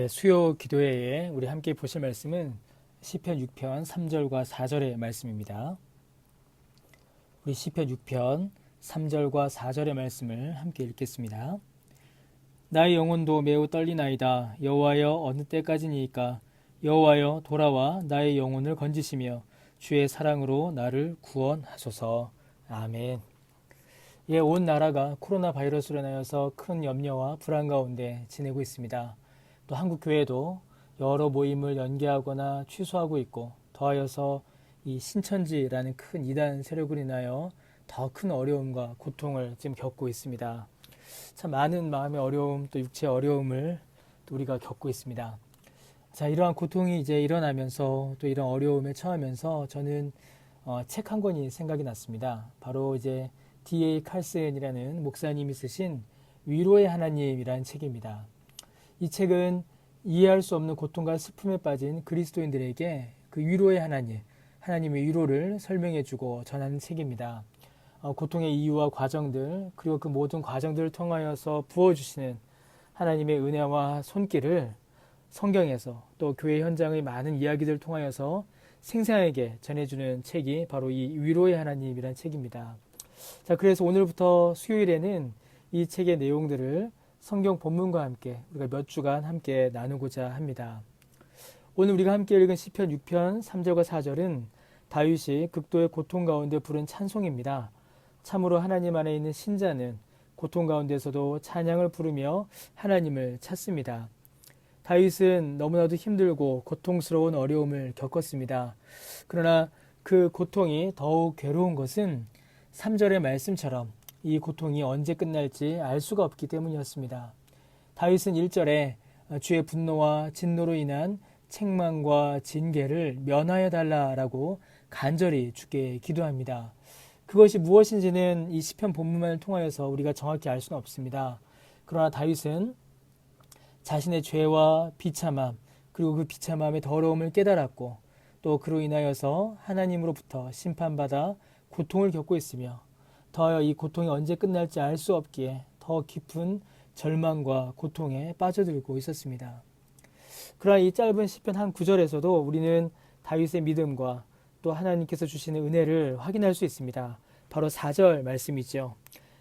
수요 기도회에 우리 함께 보실 말씀은 시편 6편 3절과 4절의 말씀입니다. 우리 시편 6편 3절과 4절의 말씀을 함께 읽겠습니다. 나의 영혼도 매우 떨리나이다. 여호와여 어느 때까지니이까? 여호와여 돌아와 나의 영혼을 건지시며 주의 사랑으로 나를 구원하소서. 아멘. 온 나라가 코로나 바이러스로 인하여서 큰 염려와 불안 가운데 지내고 있습니다. 또 한국 교회도 여러 모임을 연기하거나 취소하고 있고, 더하여서 이 신천지라는 큰 이단 세력으로 인하여 더 큰 어려움과 고통을 지금 겪고 있습니다. 참 많은 마음의 어려움, 또 육체의 어려움을 또 우리가 겪고 있습니다. 자, 이러한 고통이 이제 일어나면서 또 이런 어려움에 처하면서 저는 책 한 권이 생각이 났습니다. 바로 이제 D.A. 칼슨이라는 목사님이 쓰신 위로의 하나님이라는 책입니다. 이 책은 이해할 수 없는 고통과 슬픔에 빠진 그리스도인들에게 그 위로의 하나님, 하나님의 위로를 설명해주고 전하는 책입니다. 고통의 이유와 과정들, 그리고 그 모든 과정들을 통하여서 부어주시는 하나님의 은혜와 손길을 성경에서 또 교회 현장의 많은 이야기들을 통하여서 생생하게 전해주는 책이 바로 이 위로의 하나님이라는 책입니다. 자, 그래서 오늘부터 수요일에는 이 책의 내용들을 성경 본문과 함께 우리가 몇 주간 함께 나누고자 합니다. 오늘 우리가 함께 읽은 시편 6편 3절과 4절은 다윗이 극도의 고통 가운데 부른 찬송입니다. 참으로 하나님 안에 있는 신자는 고통 가운데서도 찬양을 부르며 하나님을 찾습니다. 다윗은 너무나도 힘들고 고통스러운 어려움을 겪었습니다. 그러나 그 고통이 더욱 괴로운 것은 3절의 말씀처럼 이 고통이 언제 끝날지 알 수가 없기 때문이었습니다. 다윗은 1절에 주의 분노와 진노로 인한 책망과 징계를 면하여 달라라고 간절히 주께 기도합니다. 그것이 무엇인지는 이 시편 본문만을 통하여서 우리가 정확히 알 수는 없습니다. 그러나 다윗은 자신의 죄와 비참함, 그리고 그 비참함의 더러움을 깨달았고, 또 그로 인하여서 하나님으로부터 심판받아 고통을 겪고 있으며, 더하여 이 고통이 언제 끝날지 알 수 없기에 더 깊은 절망과 고통에 빠져들고 있었습니다. 그러나 이 짧은 시편 한 구절에서도 우리는 다윗의 믿음과 또 하나님께서 주시는 은혜를 확인할 수 있습니다. 바로 4절 말씀이죠.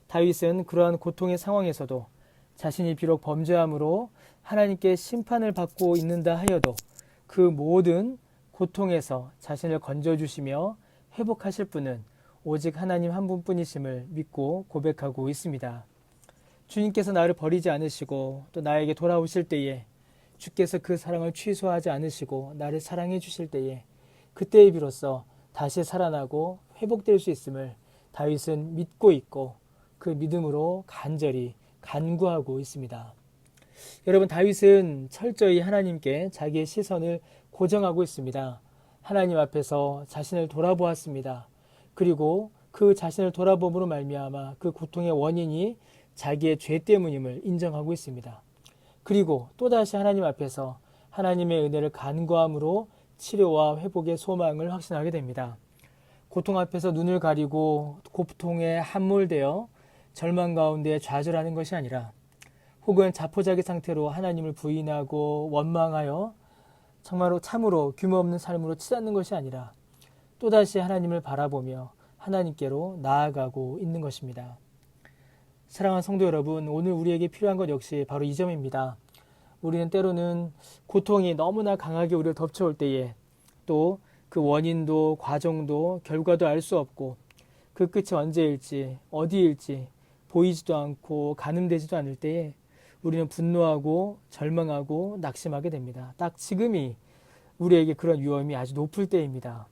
다윗은 그러한 고통의 상황에서도 자신이 비록 범죄함으로 하나님께 심판을 받고 있는다 하여도 그 모든 고통에서 자신을 건져주시며 회복하실 분은 오직 하나님 한 분뿐이심을 믿고 고백하고 있습니다. 주님께서 나를 버리지 않으시고 또 나에게 돌아오실 때에 주께서 그 사랑을 취소하지 않으시고 나를 사랑해 주실 때에 그때에 비로소 다시 살아나고 회복될 수 있음을 다윗은 믿고 있고 그 믿음으로 간절히 간구하고 있습니다. 여러분, 다윗은 철저히 하나님께 자기의 시선을 고정하고 있습니다. 하나님 앞에서 자신을 돌아보았습니다. 그리고 그 자신을 돌아봄으로 말미암아 그 고통의 원인이 자기의 죄 때문임을 인정하고 있습니다. 그리고 또다시 하나님 앞에서 하나님의 은혜를 간구함으로 치료와 회복의 소망을 확신하게 됩니다. 고통 앞에서 눈을 가리고 고통에 함몰되어 절망 가운데 좌절하는 것이 아니라, 혹은 자포자기 상태로 하나님을 부인하고 원망하여 참으로 규모 없는 삶으로 치닫는 것이 아니라 또다시 하나님을 바라보며 하나님께로 나아가고 있는 것입니다. 사랑하는 성도 여러분, 오늘 우리에게 필요한 것 역시 바로 이 점입니다. 우리는 때로는 고통이 너무나 강하게 우리를 덮쳐올 때에 또 그 원인도 과정도 결과도 알 수 없고 그 끝이 언제일지 어디일지 보이지도 않고 가늠되지도 않을 때에 우리는 분노하고 절망하고 낙심하게 됩니다. 딱 지금이 우리에게 그런 위험이 아주 높을 때입니다.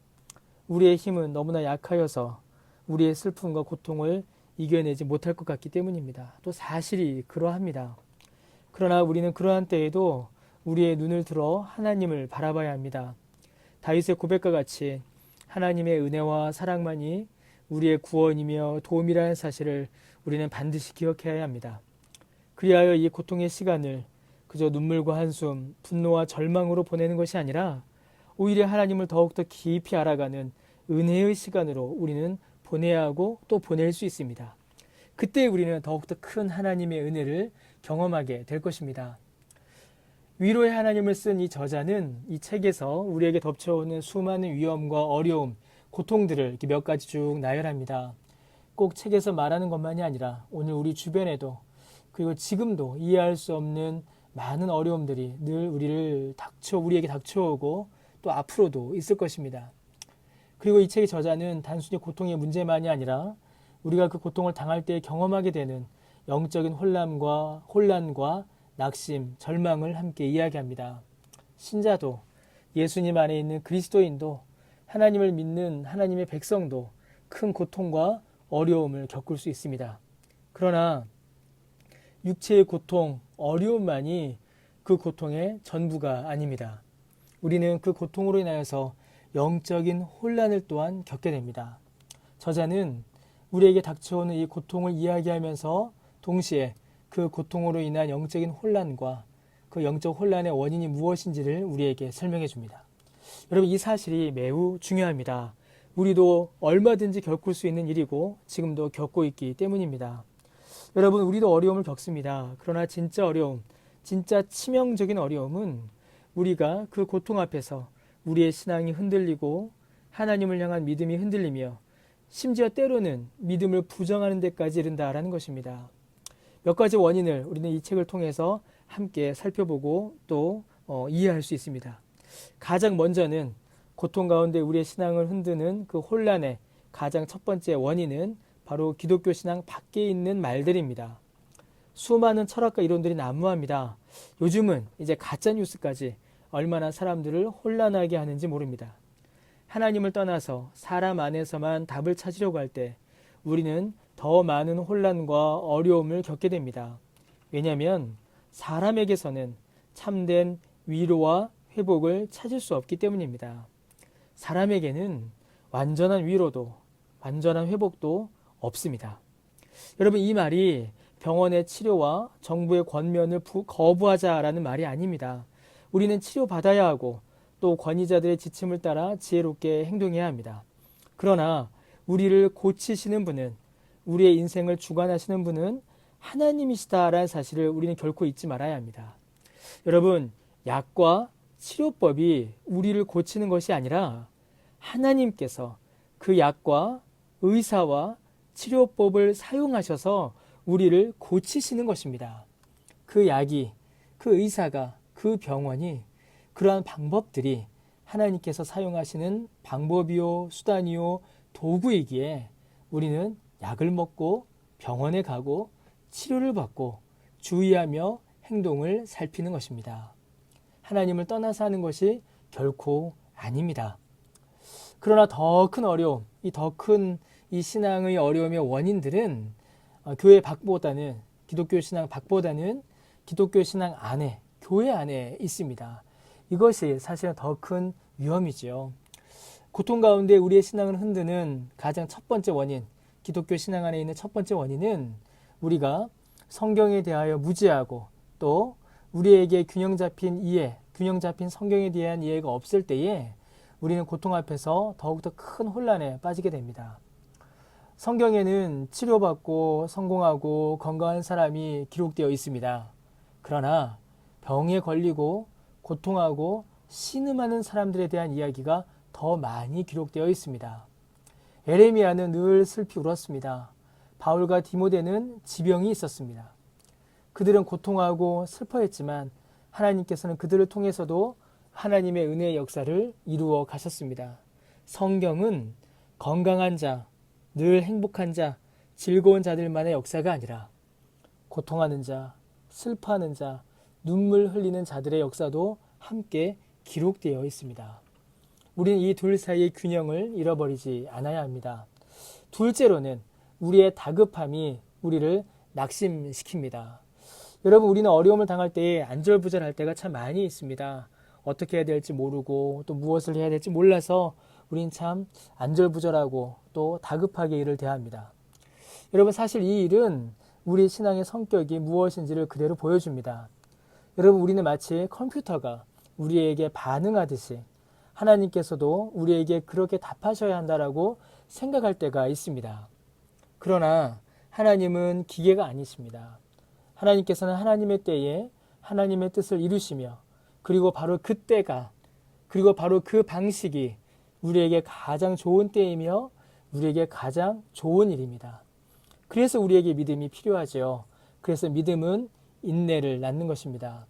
우리의 힘은 너무나 약하여서 우리의 슬픔과 고통을 이겨내지 못할 것 같기 때문입니다. 또 사실이 그러합니다. 그러나 우리는 그러한 때에도 우리의 눈을 들어 하나님을 바라봐야 합니다. 다윗의 고백과 같이 하나님의 은혜와 사랑만이 우리의 구원이며 도움이라는 사실을 우리는 반드시 기억해야 합니다. 그리하여 이 고통의 시간을 그저 눈물과 한숨, 분노와 절망으로 보내는 것이 아니라 오히려 하나님을 더욱더 깊이 알아가는 은혜의 시간으로 우리는 보내야 하고 또 보낼 수 있습니다. 그때 우리는 더욱더 큰 하나님의 은혜를 경험하게 될 것입니다. 위로의 하나님을 쓴 이 저자는 이 책에서 우리에게 덮쳐오는 수많은 위험과 어려움, 고통들을 이렇게 몇 가지 쭉 나열합니다. 꼭 책에서 말하는 것만이 아니라 오늘 우리 주변에도 그리고 지금도 이해할 수 없는 많은 어려움들이 늘 우리에게 닥쳐오고 또 앞으로도 있을 것입니다. 그리고 이 책의 저자는 단순히 고통의 문제만이 아니라 우리가 그 고통을 당할 때 경험하게 되는 영적인 혼란과 낙심, 절망을 함께 이야기합니다. 신자도, 예수님 안에 있는 그리스도인도, 하나님을 믿는 하나님의 백성도 큰 고통과 어려움을 겪을 수 있습니다. 그러나 육체의 고통, 어려움만이 그 고통의 전부가 아닙니다. 우리는 그 고통으로 인하여서 영적인 혼란을 또한 겪게 됩니다. 저자는 우리에게 닥쳐오는 이 고통을 이야기하면서 동시에 그 고통으로 인한 영적인 혼란과 그 영적 혼란의 원인이 무엇인지를 우리에게 설명해 줍니다. 여러분, 이 사실이 매우 중요합니다. 우리도 얼마든지 겪을 수 있는 일이고 지금도 겪고 있기 때문입니다. 여러분, 우리도 어려움을 겪습니다. 그러나 진짜 어려움, 진짜 치명적인 어려움은 우리가 그 고통 앞에서 우리의 신앙이 흔들리고 하나님을 향한 믿음이 흔들리며 심지어 때로는 믿음을 부정하는 데까지 이른다라는 것입니다. 몇 가지 원인을 우리는 이 책을 통해서 함께 살펴보고 또 이해할 수 있습니다. 가장 먼저는 고통 가운데 우리의 신앙을 흔드는 그 혼란의 가장 첫 번째 원인은 바로 기독교 신앙 밖에 있는 말들입니다. 수많은 철학과 이론들이 난무합니다. 요즘은 이제 가짜뉴스까지 얼마나 사람들을 혼란하게 하는지 모릅니다. 하나님을 떠나서 사람 안에서만 답을 찾으려고 할 때 우리는 더 많은 혼란과 어려움을 겪게 됩니다. 왜냐하면 사람에게서는 참된 위로와 회복을 찾을 수 없기 때문입니다. 사람에게는 완전한 위로도 완전한 회복도 없습니다. 여러분, 이 말이 병원의 치료와 정부의 권면을 거부하자라는 말이 아닙니다. 우리는 치료받아야 하고 또 권위자들의 지침을 따라 지혜롭게 행동해야 합니다. 그러나 우리를 고치시는 분은, 우리의 인생을 주관하시는 분은 하나님이시다라는 사실을 우리는 결코 잊지 말아야 합니다. 여러분, 약과 치료법이 우리를 고치는 것이 아니라 하나님께서 그 약과 의사와 치료법을 사용하셔서 우리를 고치시는 것입니다. 그 약이, 그 의사가, 그 병원이, 그러한 방법들이 하나님께서 사용하시는 방법이요, 수단이요, 도구이기에 우리는 약을 먹고 병원에 가고 치료를 받고 주의하며 행동을 살피는 것입니다. 하나님을 떠나서 하는 것이 결코 아닙니다. 그러나 더 큰 어려움, 더 큰 이 신앙의 어려움의 원인들은 교회 밖보다는, 기독교 신앙 밖보다는 기독교 신앙 안에, 교회 안에 있습니다. 이것이 사실은 더 큰 위험이지요. 고통 가운데 우리의 신앙을 흔드는 가장 첫 번째 원인, 기독교 신앙 안에 있는 첫 번째 원인은 우리가 성경에 대하여 무지하고 또 우리에게 균형 잡힌 성경에 대한 이해가 없을 때에 우리는 고통 앞에서 더욱더 큰 혼란에 빠지게 됩니다. 성경에는 치료받고 성공하고 건강한 사람이 기록되어 있습니다. 그러나 병에 걸리고 고통하고 신음하는 사람들에 대한 이야기가 더 많이 기록되어 있습니다. 에레미야는 늘 슬피 울었습니다. 바울과 디모데는 지병이 있었습니다. 그들은 고통하고 슬퍼했지만 하나님께서는 그들을 통해서도 하나님의 은혜의 역사를 이루어 가셨습니다. 성경은 건강한 자, 늘 행복한 자, 즐거운 자들만의 역사가 아니라 고통하는 자, 슬퍼하는 자, 눈물 흘리는 자들의 역사도 함께 기록되어 있습니다. 우리는 이 둘 사이의 균형을 잃어버리지 않아야 합니다. 둘째로는 우리의 다급함이 우리를 낙심시킵니다. 여러분, 우리는 어려움을 당할 때에 안절부절할 때가 참 많이 있습니다. 어떻게 해야 될지 모르고 또 무엇을 해야 될지 몰라서 우린 참 안절부절하고 또 다급하게 일을 대합니다. 여러분, 사실 이 일은 우리 신앙의 성격이 무엇인지를 그대로 보여줍니다. 여러분, 우리는 마치 컴퓨터가 우리에게 반응하듯이 하나님께서도 우리에게 그렇게 답하셔야 한다라고 생각할 때가 있습니다. 그러나 하나님은 기계가 아니십니다. 하나님께서는 하나님의 때에 하나님의 뜻을 이루시며 그리고 바로 그때가, 그리고 바로 그 방식이 우리에게 가장 좋은 때이며 우리에게 가장 좋은 일입니다. 그래서 우리에게 믿음이 필요하죠. 그래서 믿음은 인내를 낳는 것입니다.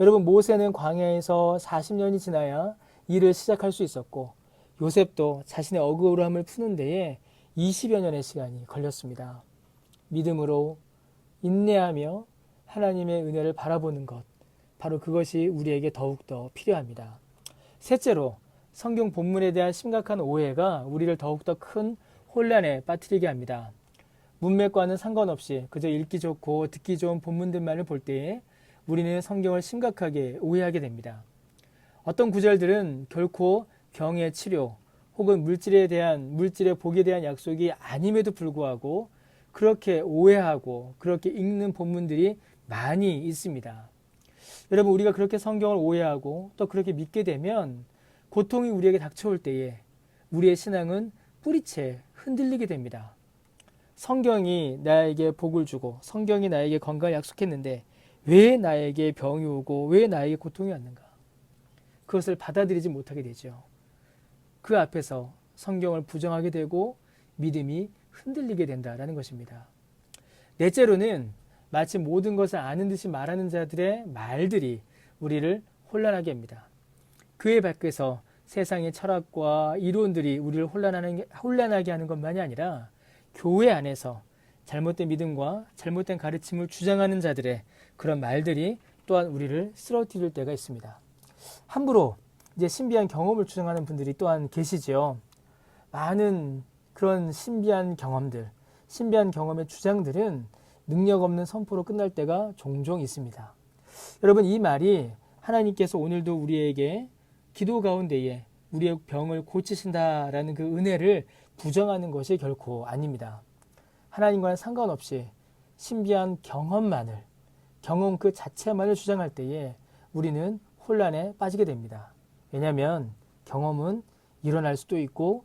여러분, 모세는 광야에서 40년이 지나야 일을 시작할 수 있었고, 요셉도 자신의 억울함을 푸는 데에 20여 년의 시간이 걸렸습니다. 믿음으로 인내하며 하나님의 은혜를 바라보는 것, 바로 그것이 우리에게 더욱더 필요합니다. 셋째로, 성경 본문에 대한 심각한 오해가 우리를 더욱더 큰 혼란에 빠뜨리게 합니다. 문맥과는 상관없이 그저 읽기 좋고 듣기 좋은 본문들만을 볼 때에 우리는 성경을 심각하게 오해하게 됩니다. 어떤 구절들은 결코 병의 치료 혹은 물질의 복에 대한 약속이 아님에도 불구하고 그렇게 오해하고 그렇게 읽는 본문들이 많이 있습니다. 여러분, 우리가 그렇게 성경을 오해하고 또 그렇게 믿게 되면 고통이 우리에게 닥쳐올 때에 우리의 신앙은 뿌리채 흔들리게 됩니다. 성경이 나에게 복을 주고 성경이 나에게 건강을 약속했는데 왜 나에게 병이 오고 왜 나에게 고통이 왔는가? 그것을 받아들이지 못하게 되죠. 그 앞에서 성경을 부정하게 되고 믿음이 흔들리게 된다라는 것입니다. 넷째로는 마치 모든 것을 아는 듯이 말하는 자들의 말들이 우리를 혼란하게 합니다. 그에 밖에서 세상의 철학과 이론들이 우리를 혼란하게 하는 것만이 아니라 교회 안에서 잘못된 믿음과 잘못된 가르침을 주장하는 자들의 그런 말들이 또한 우리를 쓰러뜨릴 때가 있습니다. 함부로 이제 신비한 경험을 주장하는 분들이 또한 계시죠. 많은 그런 신비한 경험들, 신비한 경험의 주장들은 능력 없는 선포로 끝날 때가 종종 있습니다. 여러분, 이 말이 하나님께서 오늘도 우리에게 기도 가운데에 우리의 병을 고치신다라는 그 은혜를 부정하는 것이 결코 아닙니다. 하나님과는 상관없이 신비한 경험 그 자체만을 주장할 때에 우리는 혼란에 빠지게 됩니다. 왜냐하면 경험은 일어날 수도 있고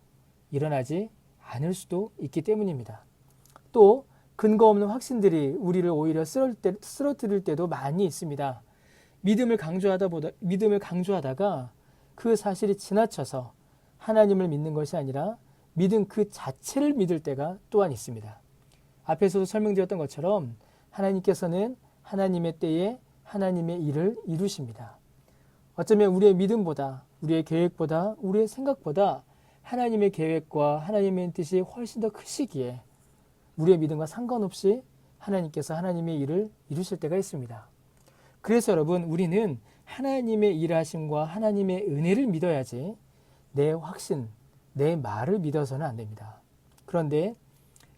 일어나지 않을 수도 있기 때문입니다. 또 근거 없는 확신들이 우리를 오히려 쓰러뜨릴 때도 많이 있습니다. 믿음을 강조하다가 그 사실이 지나쳐서 하나님을 믿는 것이 아니라 믿음 그 자체를 믿을 때가 또한 있습니다. 앞에서도 설명드렸던 것처럼 하나님께서는 하나님의 때에 하나님의 일을 이루십니다. 어쩌면 우리의 믿음보다, 우리의 계획보다, 우리의 생각보다 하나님의 계획과 하나님의 뜻이 훨씬 더 크시기에 우리의 믿음과 상관없이 하나님께서 하나님의 일을 이루실 때가 있습니다. 그래서 여러분, 우리는 하나님의 일하심과 하나님의 은혜를 믿어야지 내 확신, 내 말을 믿어서는 안 됩니다. 그런데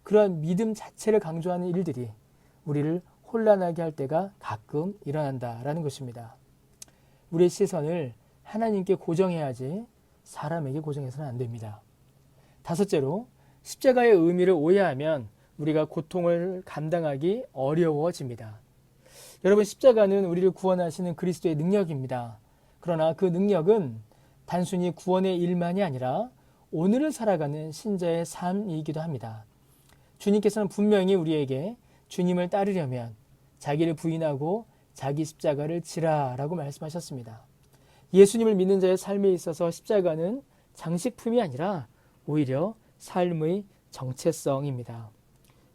그러한 믿음 자체를 강조하는 일들이 우리를 혼란하게 할 때가 가끔 일어난다라는 것입니다. 우리의 시선을 하나님께 고정해야지 사람에게 고정해서는 안 됩니다. 다섯째로, 십자가의 의미를 오해하면 우리가 고통을 감당하기 어려워집니다. 여러분, 십자가는 우리를 구원하시는 그리스도의 능력입니다. 그러나 그 능력은 단순히 구원의 일만이 아니라 오늘을 살아가는 신자의 삶이기도 합니다. 주님께서는 분명히 우리에게 주님을 따르려면 자기를 부인하고 자기 십자가를 지라라고 말씀하셨습니다. 예수님을 믿는 자의 삶에 있어서 십자가는 장식품이 아니라 오히려 삶의 정체성입니다.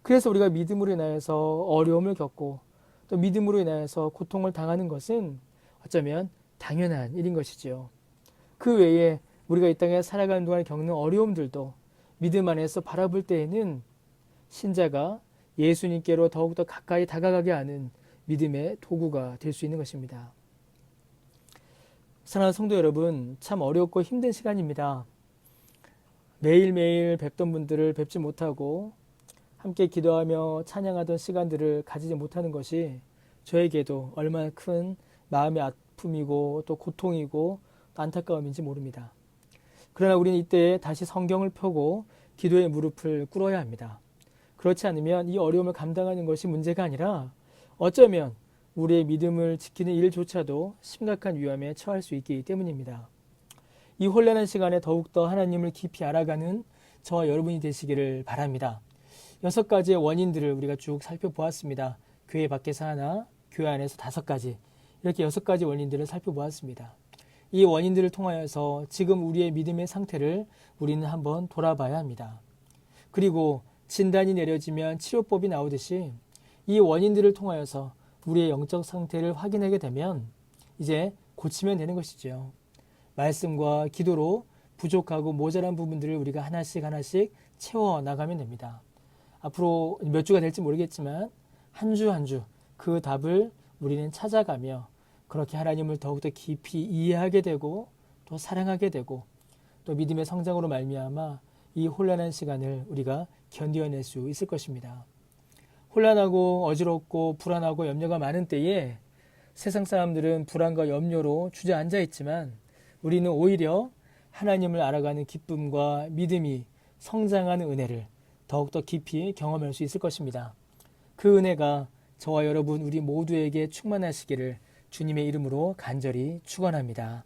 그래서 우리가 믿음으로 인하여서 어려움을 겪고 또 믿음으로 인하여서 고통을 당하는 것은 어쩌면 당연한 일인 것이죠. 그 외에 우리가 이 땅에 살아가는 동안 겪는 어려움들도 믿음 안에서 바라볼 때에는 신자가 예수님께로 더욱더 가까이 다가가게 하는 믿음의 도구가 될 수 있는 것입니다. 사랑하는 성도 여러분, 참 어렵고 힘든 시간입니다. 매일매일 뵙던 분들을 뵙지 못하고 함께 기도하며 찬양하던 시간들을 가지지 못하는 것이 저에게도 얼마나 큰 마음의 아픔이고 또 고통이고 또 안타까움인지 모릅니다. 그러나 우리는 이때 다시 성경을 펴고 기도의 무릎을 꿇어야 합니다. 그렇지 않으면 이 어려움을 감당하는 것이 문제가 아니라 어쩌면 우리의 믿음을 지키는 일조차도 심각한 위험에 처할 수 있기 때문입니다. 이 혼란한 시간에 더욱더 하나님을 깊이 알아가는 저와 여러분이 되시기를 바랍니다. 6가지의 원인들을 우리가 쭉 살펴보았습니다. 교회 밖에서 하나, 교회 안에서 5가지. 이렇게 6가지 원인들을 살펴보았습니다. 이 원인들을 통하여서 지금 우리의 믿음의 상태를 우리는 한번 돌아봐야 합니다. 그리고 진단이 내려지면 치료법이 나오듯이 이 원인들을 통하여서 우리의 영적 상태를 확인하게 되면 이제 고치면 되는 것이죠. 말씀과 기도로 부족하고 모자란 부분들을 우리가 하나씩 채워나가면 됩니다. 앞으로 몇 주가 될지 모르겠지만 한 주 한 주 그 답을 우리는 찾아가며 그렇게 하나님을 더욱더 깊이 이해하게 되고 또 사랑하게 되고 또 믿음의 성장으로 말미암아 이 혼란한 시간을 우리가 견뎌낼 수 있을 것입니다. 혼란하고 어지럽고 불안하고 염려가 많은 때에 세상 사람들은 불안과 염려로 주저앉아 있지만 우리는 오히려 하나님을 알아가는 기쁨과 믿음이 성장하는 은혜를 더욱더 깊이 경험할 수 있을 것입니다. 그 은혜가 저와 여러분 우리 모두에게 충만하시기를 주님의 이름으로 간절히 축원합니다.